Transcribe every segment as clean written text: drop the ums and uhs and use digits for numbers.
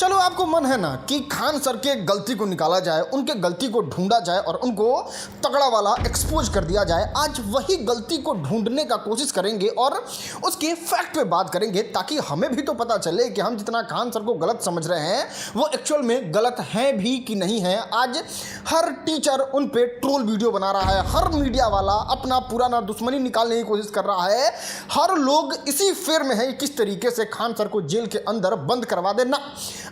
चलो आपको मन है ना कि खान सर के गलती को निकाला जाए, उनके गलती को ढूंढा जाए और उनको तगड़ा वाला एक्सपोज कर दिया जाए। आज वही गलती को ढूंढने का कोशिश करेंगे और उसके फैक्ट पे बात करेंगे ताकि हमें भी तो पता चले कि हम जितना खान सर को गलत समझ रहे हैं वो एक्चुअल में गलत हैं भी कि नहीं है। आज हर टीचर उन पे ट्रोल वीडियो बना रहा है, हर मीडिया वाला अपना पुराना दुश्मनी निकालने की कोशिश कर रहा है, हर लोग इसी फेर में है किस तरीके से खान सर को जेल के अंदर बंद करवा देना।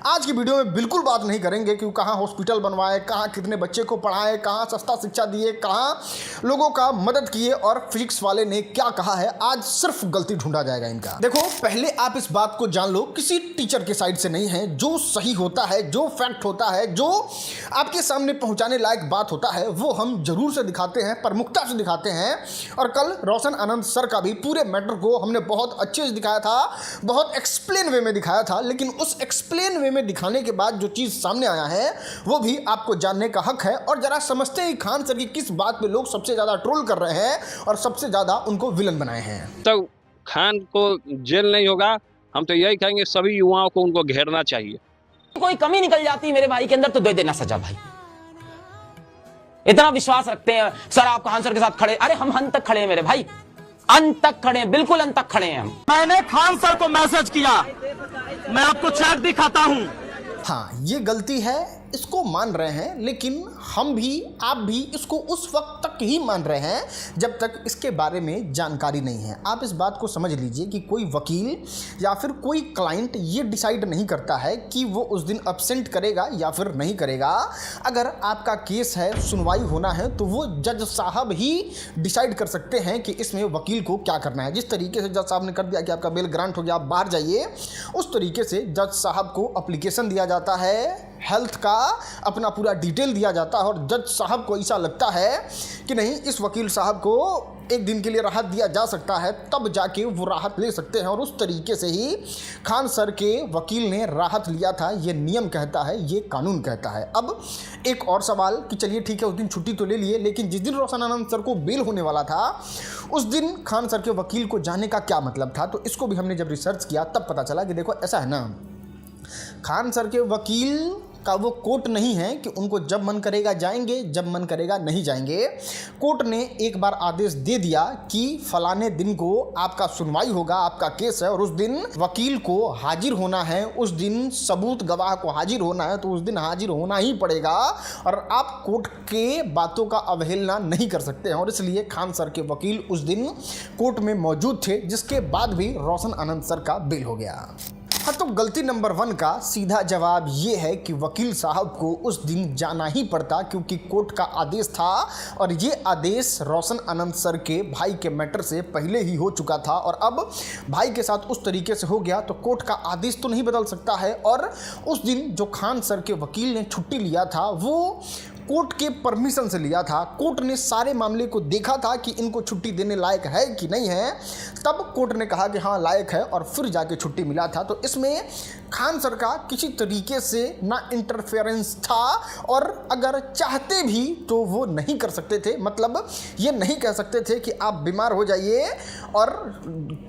आज की वीडियो में बिल्कुल बात नहीं करेंगे कि कहाँ हॉस्पिटल बनवाए, कहाँ कितने बच्चे को पढ़ाए, कहाँ सस्ता शिक्षा दिए, कहाँ लोगों का मदद किए और फिजिक्स वाले ने क्या कहा है। आज सिर्फ गलती ढूंढा जाएगा इनका। देखो, पहले आप इस बात को जान लो, किसी टीचर के साइड से नहीं है। जो सही होता है, जो फैक्ट होता है, जो आपके सामने पहुंचाने लायक बात होता है वो हम जरूर से दिखाते हैं, प्रमुखता से दिखाते हैं। और कल रोशन आनंद सर का भी पूरे मैटर को हमने बहुत अच्छे से दिखाया था, बहुत एक्सप्लेन वे में दिखाया था। लेकिन उस एक्सप्लेन वे में दिखाने के बाद जो चीज सामने आया है वो भी आपको जानने का हक है। और जरा समझते हैं खान सर की किस बात पे लोग सबसे ज्यादा ट्रोल कर रहे हैं और सबसे ज्यादा उनको विलन बनाए हैं। तो खान को जेल नहीं होगा, हम तो यही कहेंगे सभी युवाओं को उनको घेरना चाहिए। कोई कमी निकल जाती मेरे भाई के अंदर तो दे देना सजा भाई। इतना विश्वास रखते हैं सर आप खान सर के साथ खड़े, अरे हम अंत तक खड़े हैं मेरे भाई, अंत तक खड़े हैं, बिल्कुल अंत तक खड़े हैं हम। मैंने खान सर को मैसेज किया, मैं आपको चैट दिखाता हूं। हाँ, ये गलती है, इसको मान रहे हैं, लेकिन हम भी आप भी इसको उस वक्त तक ही मान रहे हैं जब तक इसके बारे में जानकारी नहीं है। आप इस बात को समझ लीजिए कि कोई वकील या फिर कोई क्लाइंट ये डिसाइड नहीं करता है कि वो उस दिन अब्सेंट करेगा या फिर नहीं करेगा। अगर आपका केस है, सुनवाई होना है, तो वो जज साहब ही डिसाइड कर सकते हैं कि इसमें वकील को क्या करना है। जिस तरीके से जज साहब ने कर दिया कि आपका बेल ग्रांट हो गया, आप बाहर जाइए, उस तरीके से जज साहब को एप्लीकेशन दिया जाता है, हेल्थ का अपना पूरा डिटेल दिया जाता है और जज साहब को ऐसा लगता है कि नहीं, इस वकील साहब को एक दिन के लिए राहत दिया जा सकता है, तब जाके वो राहत ले सकते हैं। और उस तरीके से ही खान सर के वकील ने राहत लिया था। ये नियम कहता है, ये कानून कहता है। अब एक और सवाल कि चलिए ठीक है, उस दिन छुट्टी तो ले लिए, लेकिन जिस दिन रोशन आनंद सर को बेल होने वाला था उस दिन खान सर के वकील को जाने का क्या मतलब था। तो इसको भी हमने जब रिसर्च किया तब पता चला कि देखो ऐसा है ना, खान सर के वकील का वो कोर्ट नहीं है कि उनको जब मन करेगा जाएंगे, जब मन करेगा नहीं जाएंगे। कोर्ट ने एक बार आदेश दे दिया कि फलाने दिन को आपका सुनवाई होगा, आपका केस है और उस दिन वकील को हाजिर होना है, उस दिन सबूत गवाह को हाजिर होना है, तो उस दिन हाजिर होना ही पड़ेगा और आप कोर्ट के बातों का अवहेलना नहीं कर सकते हैं। और इसलिए खान सर के वकील उस दिन कोर्ट में मौजूद थे, जिसके बाद भी रोशन आनंद सर का बेल हो गया। हाँ, तो गलती नंबर 1 का सीधा जवाब ये है कि वकील साहब को उस दिन जाना ही पड़ता, क्योंकि कोर्ट का आदेश था और ये आदेश रोशन आनंद सर के भाई के मैटर से पहले ही हो चुका था। और अब भाई के साथ उस तरीके से हो गया तो कोर्ट का आदेश तो नहीं बदल सकता है। और उस दिन जो खान सर के वकील ने छुट्टी लिया था वो कोर्ट के परमिशन से लिया था। कोर्ट ने सारे मामले को देखा था कि इनको छुट्टी देने लायक है कि नहीं है, तब कोर्ट ने कहा कि हाँ लायक है और फिर जाके छुट्टी मिला था। तो इसमें खान सर का किसी तरीके से ना इंटरफेरेंस था और अगर चाहते भी तो वो नहीं कर सकते थे। मतलब ये नहीं कह सकते थे कि आप बीमार हो जाइए और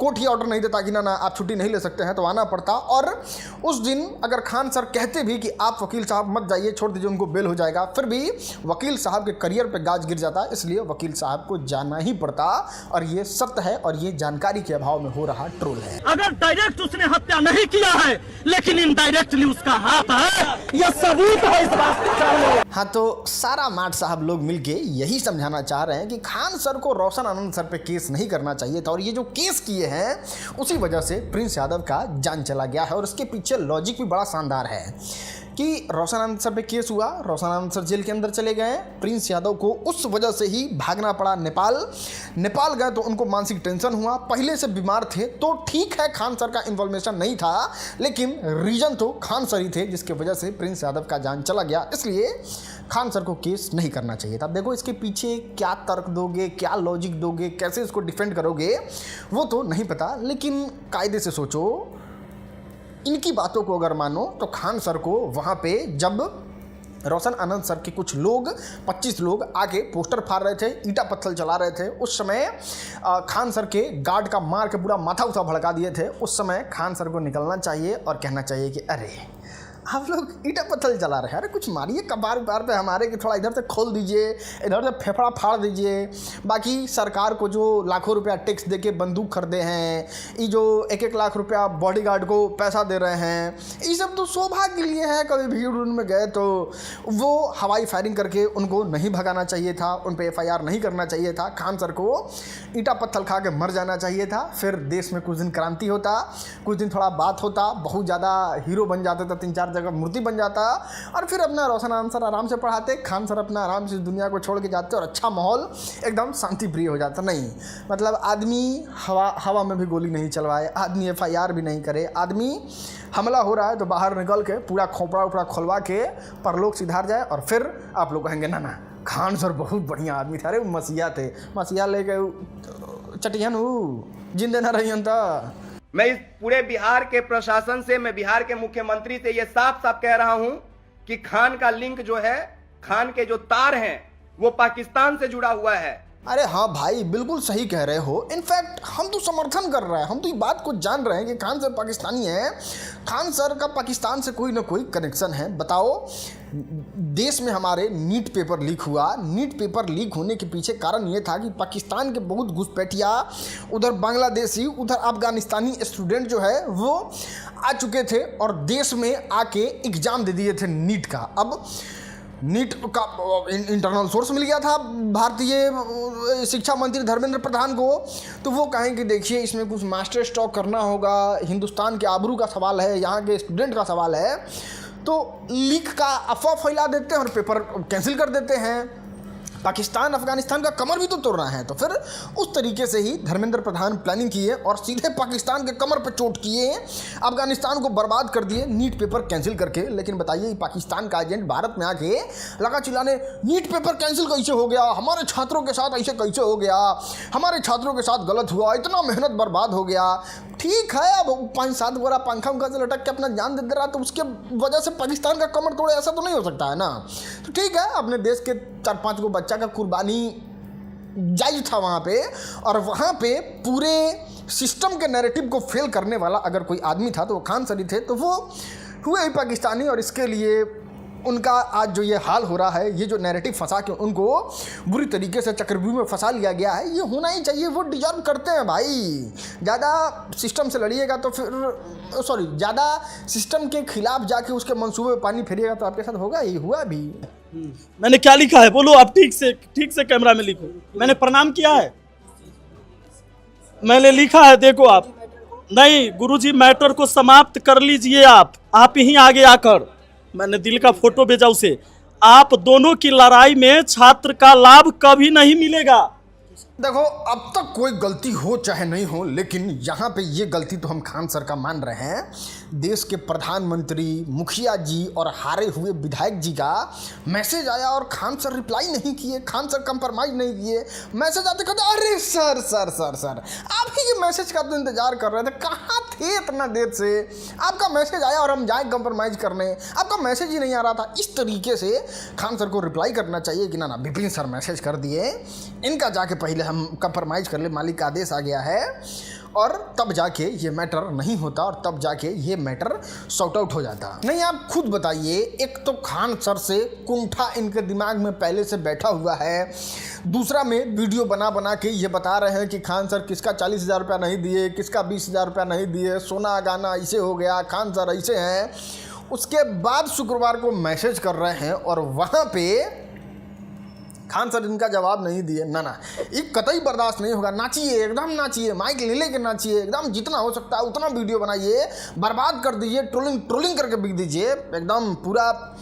कोर्ट ही ऑर्डर नहीं देता कि ना आप छुट्टी नहीं ले सकते हैं, तो आना पड़ता। और उस दिन अगर खान सर कहते भी कि आप वकील साहब मत जाइए, छोड़ दीजिए, उनको बेल हो जाएगा, फिर भी वकील साहब के करियर पे गाज गिर जाता। इसलिए वकील साहब को जाना ही पड़ता और ये सत्य है और ये जानकारी के अभाव में हो रहा ट्रोल है। अगर डायरेक्ट उसने हत्या नहीं किया है लेकिन इनडायरेक्टली उसका हाथ है, यह सबूत है इस बात का। हाँ, तो सारा माठ साहब लोग मिलके यही समझाना चाह रहे हैं कि खान सर को रोशन आनंद सर पे केस नहीं करना चाहिए था और ये जो केस किए हैं उसी वजह से प्रिंस यादव का जान चला गया है। और इसके पीछे लॉजिक भी बड़ा शानदार है कि रोशन आनंद सर पे केस हुआ, रोशन आनंद सर जेल के अंदर चले गए, प्रिंस यादव को उस वजह से ही भागना पड़ा नेपाल गए तो उनको मानसिक टेंशन हुआ, पहले से बीमार थे। तो ठीक है, खान सर का इन्वॉल्वेशन नहीं था, लेकिन रीजन तो खान सर ही थे जिसके वजह से प्रिंस यादव का जान चला गया। इसलिए खान सर को केस नहीं करना चाहिए था। देखो, इसके पीछे क्या तर्क दोगे, क्या लॉजिक दोगे, कैसे इसको डिफेंड करोगे वो तो नहीं पता, लेकिन कायदे से सोचो। इनकी बातों को अगर मानो तो खान सर को वहाँ पे जब रोशन आनंद सर के कुछ लोग 25 लोग आके पोस्टर फाड़ रहे थे, ईटा पत्थर चला रहे थे, उस समय खान सर के गार्ड का मार के पूरा माथा उठा भड़का दिए थे। उस समय खान सर को निकलना चाहिए और कहना चाहिए कि अरे आप लोग ईटा पत्थर चला रहे हैं। अरे कुछ मारिए कबार उबार पे हमारे कि थोड़ा इधर से खोल दीजिए, इधर से फेफड़ा फाड़ दीजिए। बाकी सरकार को जो लाखों रुपया टैक्स दे के बंदूक खरीदे हैं, ये जो 1-1 लाख रुपया बॉडीगार्ड को पैसा दे रहे हैं, ये सब तो सौभाग्य के लिए है। कभी भीड़ में गए तो वो हवाई फायरिंग करके उनको नहीं भगाना चाहिए था, उन पर FIR नहीं करना चाहिए था। खान सर को ईटा पत्थर खा के मर जाना चाहिए था। फिर देश में कुछ दिन क्रांति होता, कुछ दिन थोड़ा बात होता, बहुत ज़्यादा हीरो बन जाते थे, 3-4 जगह मूर्ति बन जाता, और फिर अपना रोशन आंसर आराम से पढ़ाते, खान सर अपना आराम से दुनिया को छोड़ के जाते और अच्छा माहौल एकदम शांति प्रिय हो जाता। नहीं, मतलब आदमी हवा में भी गोली नहीं चलवाए, आदमी FIR भी नहीं करे, आदमी हमला हो रहा है तो बाहर निकल के पूरा खोपड़ा उपड़ा खोलवा के परलोक सिधार जाए, और फिर आप लोग कहेंगे ना खान सर बहुत बढ़िया आदमी थे। अरे मसीहा थे, मसीहा लेके चटियन जिंदे न रही था। मैं इस पूरे बिहार के प्रशासन से, मैं बिहार के मुख्यमंत्री से ये साफ साफ कह रहा हूं कि खान का लिंक जो है, खान के जो तार हैं वो पाकिस्तान से जुड़ा हुआ है। अरे हाँ भाई, बिल्कुल सही कह रहे हो। इनफैक्ट हम तो समर्थन कर रहे हैं, हम तो ये बात को जान रहे हैं कि खान सर पाकिस्तानी है, खान सर का पाकिस्तान से कोई ना कोई कनेक्शन है। बताओ, देश में हमारे नीट पेपर लीक हुआ, नीट पेपर लीक होने के पीछे कारण ये था कि पाकिस्तान के बहुत घुसपैठिया, उधर बांग्लादेशी, उधर अफगानिस्तानी स्टूडेंट जो है वो आ चुके थे और देश में आके एग्ज़ाम दे दिए थे नीट का। अब नीट का इंटरनल सोर्स मिल गया था भारतीय शिक्षा मंत्री धर्मेंद्र प्रधान को, तो वो कहें कि देखिए इसमें कुछ मास्टर स्ट्रोक करना होगा, हिंदुस्तान के आबरू का सवाल है, यहाँ के स्टूडेंट का सवाल है, तो लीक का अफवाह फैला देते हैं और पेपर कैंसिल कर देते हैं। पाकिस्तान अफगानिस्तान का कमर भी तो तोड़ना है, तो फिर उस तरीके से ही धर्मेंद्र प्रधान प्लानिंग किए और सीधे पाकिस्तान के कमर पर चोट किए, अफगानिस्तान को बर्बाद कर दिए नीट पेपर कैंसिल करके। लेकिन बताइए, पाकिस्तान का एजेंट भारत में आके लगा चिल्लाने, नीट पेपर कैंसिल कैसे हो गया, हमारे छात्रों के साथ ऐसे कैसे हो गया, हमारे छात्रों के साथ गलत हुआ, इतना मेहनत बर्बाद हो गया। ठीक है, अब 5-7 गोरा पंखा उंखा से लटक के अपना जान दे रहा, तो उसके वजह से पाकिस्तान का कमर तोड़े, ऐसा तो नहीं हो सकता है ना। तो ठीक है, अपने देश के 4-5 गो बच्चा का कुर्बानी जायज था वहाँ पे, और वहाँ पे पूरे सिस्टम के नैरेटिव को फेल करने वाला अगर कोई आदमी था तो वो खान सर थे। तो वो हुए ही पाकिस्तानी, और इसके लिए उनका आज जो ये हाल हो रहा है, ये जो नैरेटिव फंसा के उनको बुरी तरीके से चक्रव्यूह में फंसा लिया गया है, ये होना ही चाहिए। वो डिजर्व करते हैं भाई। ज़्यादा सिस्टम से लड़िएगा तो फिर ज़्यादा सिस्टम के खिलाफ जाके उसके मंसूबे में पानी फेरिएगा तो आपके साथ होगा ही, हुआ भी। मैंने क्या लिखा है बोलो आप, ठीक से कैमरा में लिखो। मैंने प्रणाम किया है, मैंने लिखा है, देखो आप। नहीं गुरुजी, मैटर को समाप्त कर लीजिए आप ही आगे आकर। मैंने दिल का फोटो भेजा उसे। आप दोनों की लड़ाई में छात्र का लाभ कभी नहीं मिलेगा। देखो, अब तक कोई गलती हो चाहे नहीं हो, लेकिन यहाँ पे ये गलती तो हम खान सर का मान रहे हैं। देश के प्रधानमंत्री, मुखिया जी और हारे हुए विधायक जी का मैसेज आया और खान सर रिप्लाई नहीं किए, खान सर कंप्रोमाइज नहीं किए। मैसेज आते कहते अरे सर सर सर सर आप ही के मैसेज का तो इंतजार कर रहे थे, कहाँ थे इतना देर से, आपका मैसेज आया और हम जाए कंप्रोमाइज करने, आपका मैसेज ही नहीं आ रहा था। इस तरीके से खान सर को रिप्लाई करना चाहिए कि ना विपिन सर मैसेज कर दिए, इनका जाके पहले हम कंप्रोमाइज कर ले, मालिक का आदेश आ गया है, और तब जाके ये मैटर नहीं होता और तब जाके ये मैटर सॉर्ट आउट हो जाता। नहीं, आप खुद बताइए, एक तो खान सर से कुंठा इनके दिमाग में पहले से बैठा हुआ है, दूसरा में वीडियो बना के ये बता रहे हैं कि खान सर किसका 40,000 रुपया नहीं दिए, किसका 20,000 रुपया नहीं दिए, सोना गाना ऐसे हो गया, खान सर ऐसे हैं। उसके बाद शुक्रवार को मैसेज कर रहे हैं और वहाँ पे खान सर इनका जवाब नहीं दिए। ना ये कतई बर्दाश्त नहीं होगा। नाचिए, एकदम नाचिए, माइक ले लेके नाचिए, एकदम जितना हो सकता है उतना वीडियो बनाइए, बर्बाद कर दीजिए, ट्रोलिंग करके बिक दीजिए, एकदम पूरा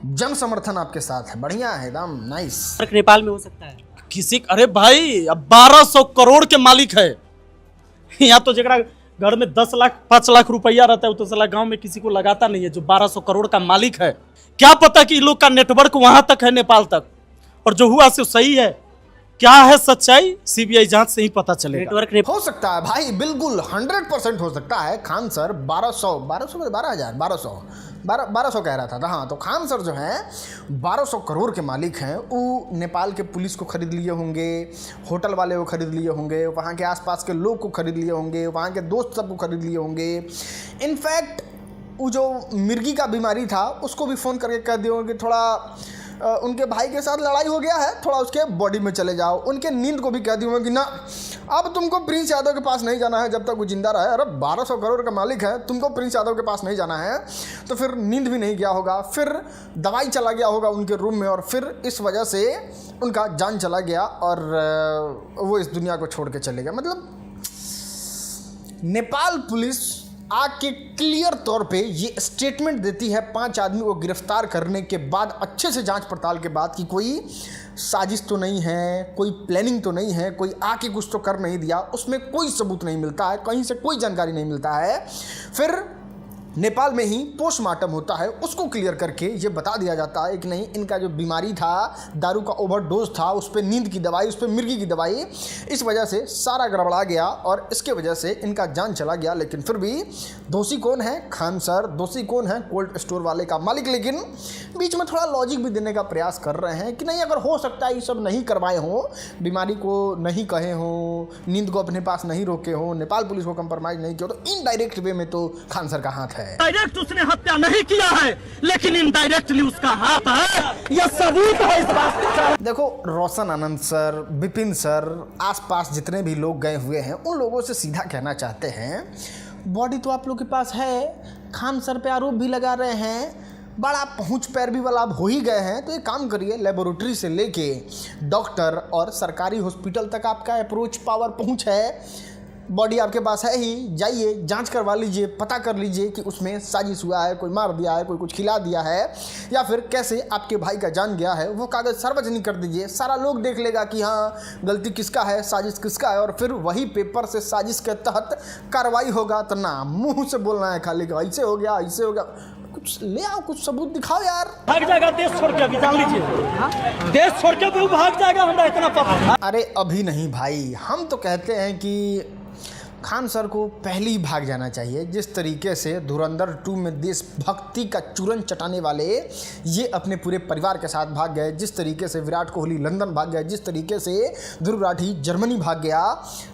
जन समर्थन आपके साथ है, बढ़िया है, एकदम नाइस। नेपाल में हो सकता है किसी, अरे भाई अब 1200 करोड़ के मालिक है यहाँ तो, जरा घर में 10 लाख 5 लाख रुपया रहता है, वो तो साला गांव में किसी को लगाता नहीं है। जो 1200 करोड़ का मालिक है, क्या पता कि इन लोग का नेटवर्क वहां तक है, नेपाल तक, और जो हुआ सो सही है। क्या है सच्चाई, सीबीआई जांच से ही पता चलेगा। नेटवर्क हो सकता है भाई, बिल्कुल 100% हो सकता है। खान सर 1200 कह रहा था। हाँ, तो खान सर जो हैं 1200 करोड़ के मालिक हैं। वो नेपाल के पुलिस को खरीद लिए होंगे, होटल वाले को खरीद लिए होंगे, वहाँ के आसपास के लोग को खरीद लिए होंगे, वहाँ के दोस्त सबको खरीद लिए होंगे। इनफैक्ट वो जो मिर्गी का बीमारी था उसको भी फ़ोन करके कह दियो कि थोड़ा उनके भाई के साथ लड़ाई हो गया है, थोड़ा उसके बॉडी में चले जाओ। उनके नींद को भी कह दियो कि ना अब तुमको प्रिंस यादव के पास नहीं जाना है जब तक वो जिंदा रहे। अरे 1200 करोड़ का मालिक है, तुमको प्रिंस यादव के पास नहीं जाना है। तो फिर नींद भी नहीं गया होगा, फिर दवाई चला गया होगा उनके रूम में, और फिर इस वजह से उनका जान चला गया और वो इस दुनिया को छोड़ के चले गए। मतलब नेपाल पुलिस आके क्लियर तौर पे ये स्टेटमेंट देती है 5 आदमी को गिरफ्तार करने के बाद, अच्छे से जांच पड़ताल के बाद, कि कोई साजिश तो नहीं है, कोई प्लानिंग तो नहीं है, कोई आके कुछ तो कर नहीं दिया। उसमें कोई सबूत नहीं मिलता है, कहीं से कोई जानकारी नहीं मिलता है। फिर नेपाल में ही पोस्टमार्टम होता है, उसको क्लियर करके ये बता दिया जाता है कि नहीं, इनका जो बीमारी था, दारू का ओवरडोज था, उस पर नींद की दवाई, उस पर मिर्गी की दवाई, इस वजह से सारा गड़बड़ा गया और इसके वजह से इनका जान चला गया। लेकिन फिर भी दोषी कौन है? खान सर। दोषी कौन है? कोल्ड स्टोर वाले का मालिक। लेकिन बीच में थोड़ा लॉजिक भी देने का प्रयास कर रहे हैं कि नहीं, अगर हो सकता है ये सब नहीं करवाए हों, बीमारी को नहीं कहे हों, नींद को अपने पास नहीं रोके हों, नेपाल पुलिस को कंप्रोमाइज़ नहीं किया, तो इनडायरेक्ट वे में तो खान सर का हाथ है। डायरेक्ट उसने हत्या नहीं किया है, लेकिन इनडायरेक्टली उसका हाथ है, यह सबूत है इस बात का। देखो, रोशन आनंद सर, विपिन सर, आसपास जितने भी लोग गए हुए हैं उन लोगों से सीधा कहना चाहते हैं, बॉडी तो आप लोग के पास है, खान सर पे आरोप भी लगा रहे हैं, बड़ा पहुंच पैरवी वाला आप हो ही गए हैं, तो एक काम करिए, लेबोरेटरी से लेके डॉक्टर और सरकारी हॉस्पिटल तक आपका अप्रोच पावर पहुंच है, बॉडी आपके पास है ही, जाइए जांच करवा लीजिए, पता कर लीजिए कि उसमें साजिश हुआ है, कोई मार दिया है, कोई कुछ खिला दिया है, या फिर कैसे आपके भाई का जान गया है, वो कागज़ सार्वजनिक कर दीजिए। सारा लोग देख लेगा कि हाँ गलती किसका है, साजिश किसका है, और फिर वही पेपर से साजिश के तहत कार्रवाई होगा। तो ना मुँह से बोलना है खाली ऐसे हो गया, ऐसे हो गया, कुछ ले आओ, कुछ सबूत दिखाओ यार। भाग जाएगा देश छोड़ के, अभी जान लीजिए, देश छोड़ के भी भाग जाएगा, हमरा इतना पता। अरे अभी नहीं भाई, हम तो कहते हैं कि खान सर को पहले ही भाग जाना चाहिए। जिस तरीके से धुरंधर 2 में देशभक्ति का चूरन चटाने वाले ये अपने पूरे परिवार के साथ भाग गए, जिस तरीके से विराट कोहली लंदन भाग गए, जिस तरीके से ध्रुव राठी जर्मनी भाग गया,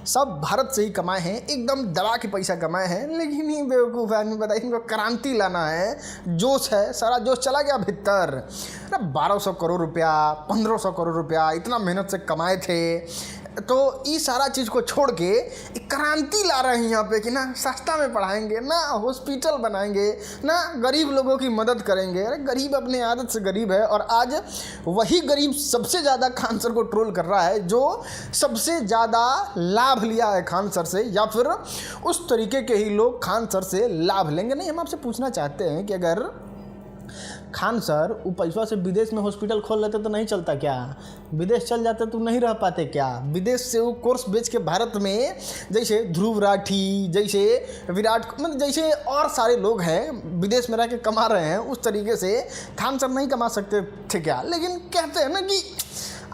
सब भारत से ही कमाए हैं, एकदम दबा के पैसा कमाए हैं। लेकिन ये बेवकूफ़ आदमी बताइए, इनको क्रांति लाना है, जोश है, सारा जोश चला गया भीतर। 1200 करोड़ रुपया, 1500 करोड़ रुपया इतना मेहनत से कमाए थे, तो ये सारा चीज़ को छोड़ के एक क्रांति ला रहे हैं यहाँ पे कि ना सस्ता में पढ़ाएंगे, ना हॉस्पिटल बनाएंगे, ना गरीब लोगों की मदद करेंगे। अरे गरीब अपने आदत से गरीब है, और आज वही गरीब सबसे ज़्यादा खान सर को ट्रोल कर रहा है, जो सबसे ज़्यादा लाभ लिया है खान सर से, या फिर उस तरीके के ही लोग खान सर से लाभ लेंगे। नहीं, हम आपसे पूछना चाहते हैं कि अगर खान सर वो पैसा से विदेश में हॉस्पिटल खोल लेते तो नहीं चलता क्या? विदेश चल जाते तो नहीं रह पाते क्या? विदेश से वो कोर्स बेच के भारत में, जैसे ध्रुव राठी, जैसे विराट, मतलब जैसे और सारे लोग हैं विदेश में रह के कमा रहे हैं, उस तरीके से खान सर नहीं कमा सकते थे क्या? लेकिन कहते हैं ना कि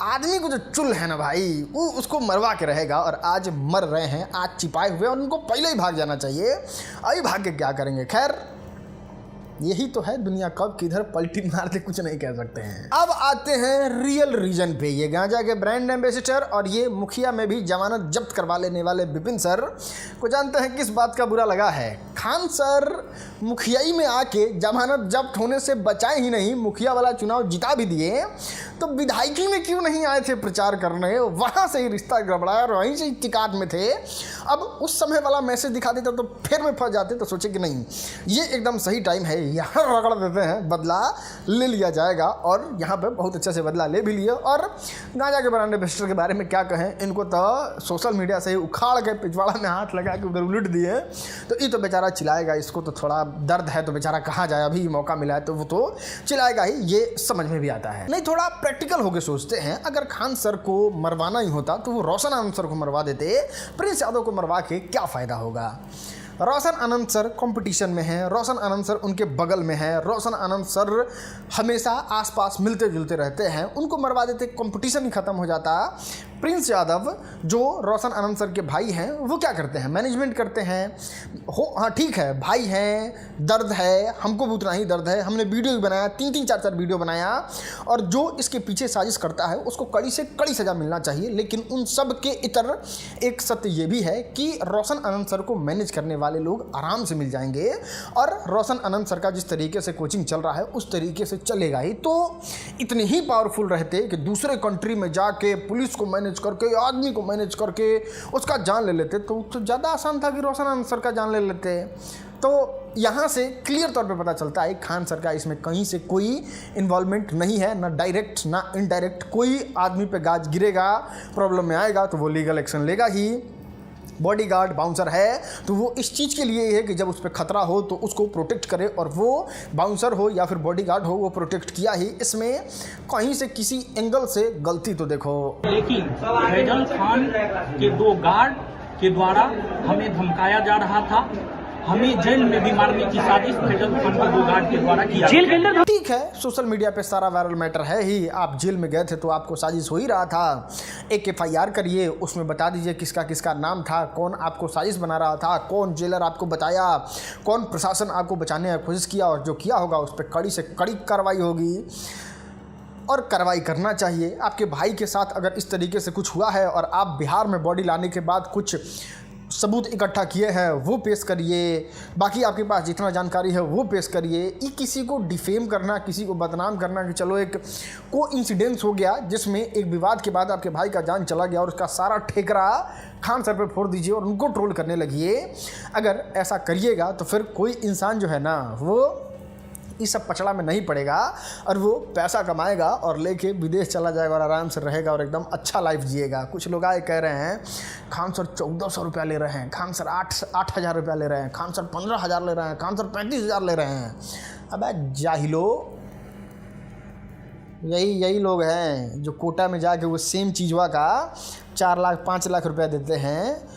आदमी को जो चुल है ना भाई, वो उसको मरवा के रहेगा, और आज मर रहे हैं, आज छिपाए हुए, और उनको पहले ही भाग जाना चाहिए। अभी भाग के क्या करेंगे? खैर, यही तो है दुनिया, कब किधर पलटी मार दे कुछ नहीं कह सकते हैं। अब आते हैं रियल रीजन पे। ये गांजा के ब्रांड एम्बेसडर और ये मुखिया में भी जमानत जब्त करवा लेने वाले विपिन सर को जानते हैं किस बात का बुरा लगा है। खान सर मुखियाई में आके जमानत जब्त होने से बचाए ही नहीं, मुखिया वाला चुनाव जिता भी दिए, तो विधायकी में क्यों नहीं आए थे प्रचार करने? वहाँ से ही रिश्ता गड़बड़ाया और वहीं से ही टिकाट में थे। अब उस समय वाला मैसेज दिखा देता तो फिर में फंस जाते, तो सोचे कि नहीं, ये एकदम सही टाइम है, यहाँ रगड़ देते हैं, बदला ले लिया जाएगा। और यहाँ पे बहुत अच्छे से बदला ले भी लिए। और गांजा के ब्रांड एम्बेसडर के बारे में क्या कहें, इनको तो सोशल मीडिया से ही उखाड़ के पिछवाड़ा में हाथ लगा के उधर उलट दिए। तो ये तो बेचारा चिल्लाएगा, इसको तो थोड़ा दर्द है, तो बेचारा कहाँ जाए, अभी मौका मिला है तो वो तो चिल्लाएगा ही, ये समझ में भी आता है। नहीं, थोड़ा प्रैक्टिकल होकर सोचते हैं, अगर खान सर को मरवाना ही होता तो वो रोशन आनंद सर को मरवा देते, प्रिंस यादव को मरवा के क्या फ़ायदा होगा? रोशन आनंद सर कंपटीशन में हैं, रोशन आनंद सर उनके बगल में हैं, रोशन आनंद सर हमेशा आसपास मिलते जुलते रहते हैं, उनको मरवा देते कंपटीशन ही ख़त्म हो जाता। प्रिंस यादव जो रोशन आनंद सर के भाई हैं वो क्या करते हैं, मैनेजमेंट करते हैं। हाँ ठीक है, भाई हैं, दर्द है, हमको भी उतना ही दर्द है, हमने वीडियो भी बनाया, 3-3 4-4 वीडियो बनाया, और जो इसके पीछे साजिश करता है उसको कड़ी से कड़ी सज़ा मिलना चाहिए। लेकिन उन सब के इतर एक सत्य ये भी है कि रोशन आनंद सर को मैनेज करने वाले लोग आराम से मिल जाएंगे, और रोशन आनंद सर का जिस तरीके से कोचिंग चल रहा है उस तरीके से चलेगा ही। तो इतने ही पावरफुल रहते कि दूसरे कंट्री में जाके पुलिस को मैनेज करके, आदमी को मैनेज करके उसका जान ले लेते, तो ज़्यादा आसान था कि रोशन आनंद सर का जान ले लेते। तो यहाँ से क्लियर तौर पे पता चलता है खान सर का इसमें कहीं से कोई इन्वॉल्वमेंट नहीं है, ना डायरेक्ट ना इनडायरेक्ट। कोई आदमी पे गाज गिरेगा, प्रॉब्लम में आएगा तो वो लीगल एक्शन लेगा ही। बॉडीगार्ड बाउंसर है तो वो इस चीज़ के लिए है कि जब उस पर खतरा हो तो उसको प्रोटेक्ट करे, और वो बाउंसर हो या फिर बॉडीगार्ड हो वो प्रोटेक्ट किया ही। इसमें कहीं से किसी एंगल से गलती तो देखो। लेकिन फैजल खान के 2 गार्ड के द्वारा हमें धमकाया जा रहा था, हमें जेल में भी मारने की साजिश फैजल खान के 2 गार्ड के द्वारा किया। जेल के अंदर ठीक है, सोशल मीडिया पे सारा वायरल मैटर है ही। आप जेल में गए थे तो आपको साजिश हो ही रहा था। एक FIR करिए, उसमें बता दीजिए किसका किसका नाम था, कौन आपको साजिश बना रहा था, कौन जेलर आपको बताया, कौन प्रशासन आपको बचाने की कोशिश किया, और जो किया होगा उस पर कड़ी से कड़ी कार्रवाई होगी और कार्रवाई करना चाहिए। आपके भाई के साथ अगर इस तरीके से कुछ हुआ है और आप बिहार में बॉडी लाने के बाद कुछ सबूत इकट्ठा किए हैं वो पेश करिए, बाकी आपके पास जितना जानकारी है वो पेश करिए। ये किसी को डिफेम करना, किसी को बदनाम करना कि चलो एक कोइंसिडेंस हो गया जिसमें एक विवाद के बाद आपके भाई का जान चला गया और उसका सारा ठेकरा खान सर पे फोड़ दीजिए और उनको ट्रोल करने लगिए। अगर ऐसा करिएगा तो फिर कोई इंसान जो है ना वो इस सब पचड़ा में नहीं पड़ेगा, और वो पैसा कमाएगा और लेके विदेश चला जाएगा और आराम से रहेगा और एकदम अच्छा लाइफ जिएगा। कुछ लोग आए कह रहे हैं खान सर 1400 रुपया ले रहे हैं, खान सर 8,000 रुपया ले रहे हैं, खान सर 15,000 ले रहे हैं, खान सर 35,000 ले रहे हैं। अबे जाहिलो, यही लोग हैं जो कोटा में जाके वो सेम चीज़वा का 4 लाख 5 लाख रुपया देते हैं,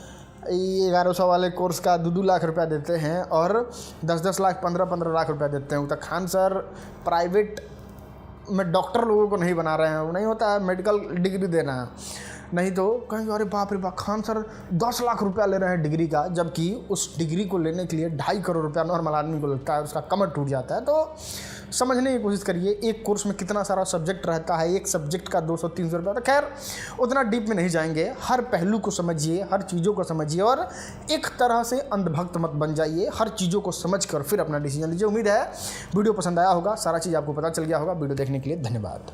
1100 वाले कोर्स का 2-2 लाख रुपया देते हैं, और 10-10 लाख 15-15 लाख रुपया देते हैं। तो खान सर प्राइवेट में डॉक्टर लोगों को नहीं बना रहे हैं, वो नहीं होता है मेडिकल डिग्री देना, नहीं तो कहीं अरे बाप रे बाप खान सर 10 लाख रुपया ले रहे हैं डिग्री का, जबकि उस डिग्री को लेने के लिए 2.5 करोड़ रुपया नॉर्मल आदमी को लगता है, उसका कमर टूट जाता है। तो समझने की कोशिश करिए एक कोर्स में कितना सारा सब्जेक्ट रहता है, एक सब्जेक्ट का 200-300 रुपया। तो खैर उतना डीप में नहीं जाएंगे, हर पहलू को समझिए, हर चीज़ों को समझिए, और एक तरह से अंधभक्त मत बन जाइए। हर चीज़ों को समझ कर फिर अपना डिसीजन लीजिए। उम्मीद है वीडियो पसंद आया होगा, सारा चीज़ आपको पता चल गया होगा। वीडियो देखने के लिए धन्यवाद।